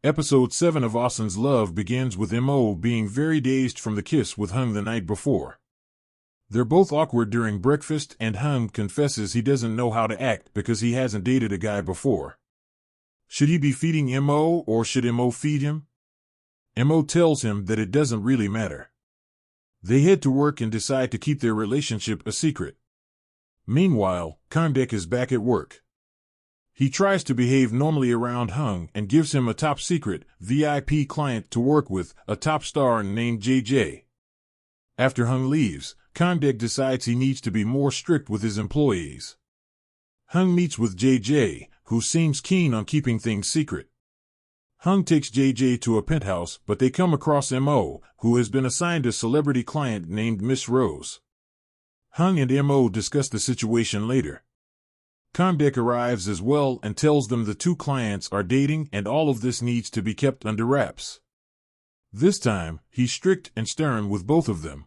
Episode 7 of Ossan's Love begins with Mo being very dazed from the kiss with Hung the night before. They're both awkward during breakfast, and Hung confesses he doesn't know how to act because he hasn't dated a guy before. Should he be feeding Mo or should Mo feed him? Mo tells him that it doesn't really matter. They head to work and decide to keep their relationship a secret. Meanwhile, Kandek is back at work. He tries to behave normally around Hung and gives him a top-secret, VIP client to work with, a top star named JJ. After Hung leaves, Kandek decides he needs to be more strict with his employees. Hung meets with JJ, who seems keen on keeping things secret. Hung takes JJ to a penthouse, but they come across Mo, who has been assigned a celebrity client named Miss Rose. Hung and Mo discuss the situation later. Kandek arrives as well and tells them the two clients are dating and all of this needs to be kept under wraps. This time, he's strict and stern with both of them.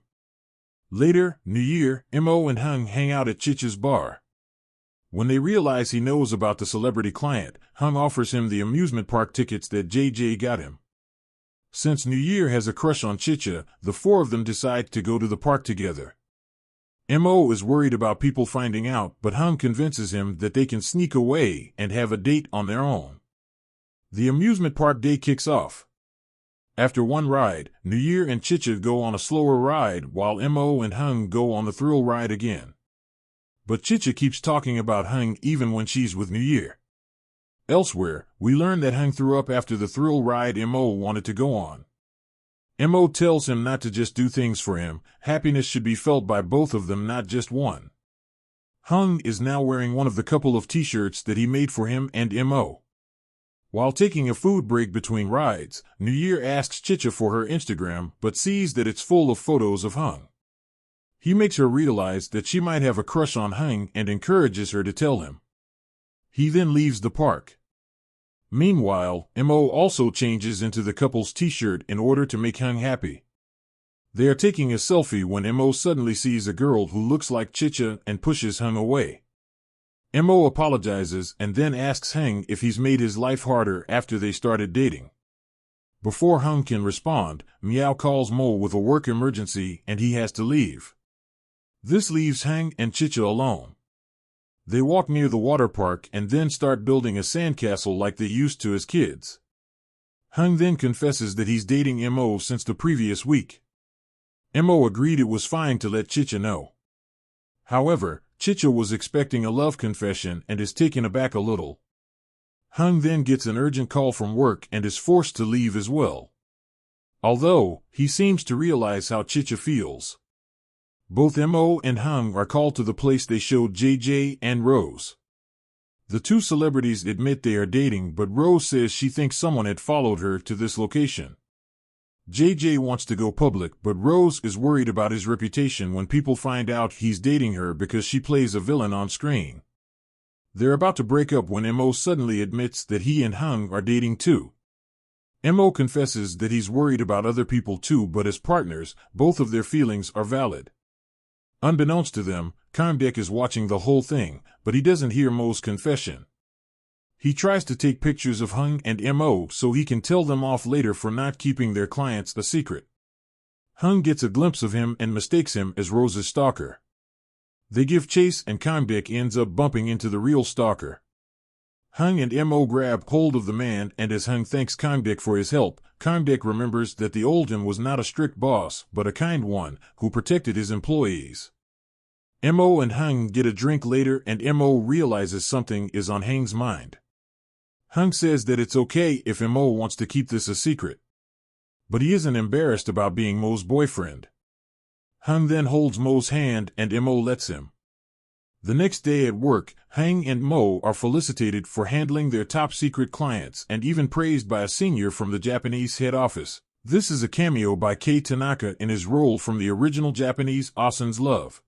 Later, New Year, Mo and Hung hang out at Chicha's bar. When they realize he knows about the celebrity client, Hung offers him the amusement park tickets that JJ got him. Since New Year has a crush on Chicha, the four of them decide to go to the park together. Mo is worried about people finding out, but Hung convinces him that they can sneak away and have a date on their own. The amusement park day kicks off. After one ride, New Year and Chicha go on a slower ride while Mo and Hung go on the thrill ride again. But Chicha keeps talking about Hung even when she's with New Year. Elsewhere, we learn that Hung threw up after the thrill ride Mo wanted to go on. Mo tells him not to just do things for him, happiness should be felt by both of them, not just one. Hung is now wearing one of the couple of t-shirts that he made for him and Mo. While taking a food break between rides, New Year asks Chicha for her Instagram but sees that it's full of photos of Hung. He makes her realize that she might have a crush on Hung and encourages her to tell him. He then leaves the park. Meanwhile, Mo also changes into the couple's t-shirt in order to make Hung happy. They are taking a selfie when Mo suddenly sees a girl who looks like Chicha and pushes Hung away. Mo apologizes and then asks Hung if he's made his life harder after they started dating. Before Hung can respond, Meow calls Mo with a work emergency and he has to leave. This leaves Hung and Chicha alone. They walk near the water park and then start building a sandcastle like they used to as kids. Hung then confesses that he's dating Mo since the previous week. Mo agreed it was fine to let Chicha know. However, Chicha was expecting a love confession and is taken aback a little. Hung then gets an urgent call from work and is forced to leave as well. Although, he seems to realize how Chicha feels. Both Mo and Hung are called to the place they showed JJ and Rose. The two celebrities admit they are dating, but Rose says she thinks someone had followed her to this location. JJ wants to go public, but Rose is worried about his reputation when people find out he's dating her because she plays a villain on screen. They're about to break up when Mo suddenly admits that he and Hung are dating too. Mo confesses that he's worried about other people too, but as partners, both of their feelings are valid. Unbeknownst to them, Kandek is watching the whole thing, but he doesn't hear Mo's confession. He tries to take pictures of Hung and Mo so he can tell them off later for not keeping their clients a secret. Hung gets a glimpse of him and mistakes him as Rose's stalker. They give chase and Kandek ends up bumping into the real stalker. Hung and Mo grab hold of the man, and as Hung thanks Kandek for his help, Kandek remembers that the old him was not a strict boss, but a kind one, who protected his employees. Mo and Hung get a drink later and Mo realizes something is on Hung's mind. Hung says that it's okay if Mo wants to keep this a secret. But he isn't embarrassed about being Mo's boyfriend. Hung then holds Mo's hand and Mo lets him. The next day at work, Hung and Mo are felicitated for handling their top-secret clients and even praised by a senior from the Japanese head office. This is a cameo by Kei Tanaka in his role from the original Japanese Ossan's Love.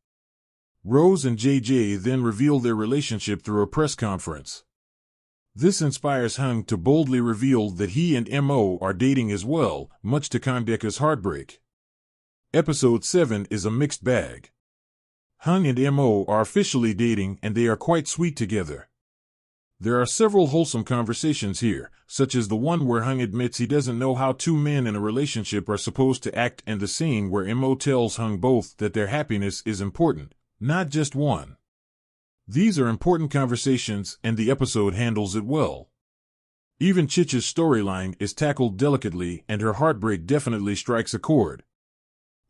Rose and JJ then reveal their relationship through a press conference. This inspires Hung to boldly reveal that he and Mo are dating as well, much to Kandeka's heartbreak. Episode 7 is a mixed bag. Hung and Mo are officially dating and they are quite sweet together. There are several wholesome conversations here, such as the one where Hung admits he doesn't know how two men in a relationship are supposed to act, and the scene where Mo tells Hung both that their happiness is important, not just one. These are important conversations, and the episode handles it well. Even Chicha's storyline is tackled delicately, and her heartbreak definitely strikes a chord.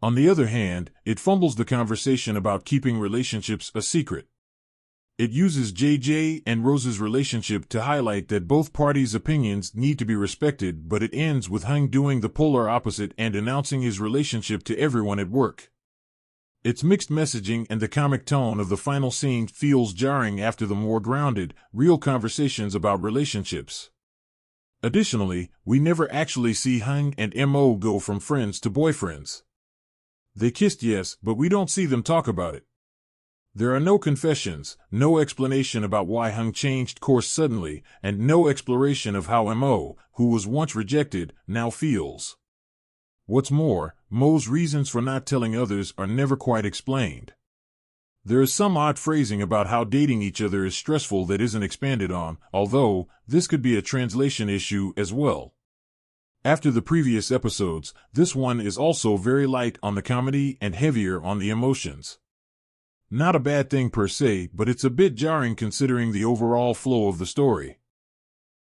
On the other hand, it fumbles the conversation about keeping relationships a secret. It uses JJ and Rose's relationship to highlight that both parties' opinions need to be respected, but it ends with Hung doing the polar opposite and announcing his relationship to everyone at work. Its mixed messaging and the comic tone of the final scene feels jarring after the more grounded, real conversations about relationships. Additionally, we never actually see Hung and Mo go from friends to boyfriends. They kissed, yes, but we don't see them talk about it. There are no confessions, no explanation about why Hung changed course suddenly, and no exploration of how Mo, who was once rejected, now feels. What's more, Mo's reasons for not telling others are never quite explained. There is some odd phrasing about how dating each other is stressful that isn't expanded on, although this could be a translation issue as well. After the previous episodes, this one is also very light on the comedy and heavier on the emotions. Not a bad thing per se, but it's a bit jarring considering the overall flow of the story.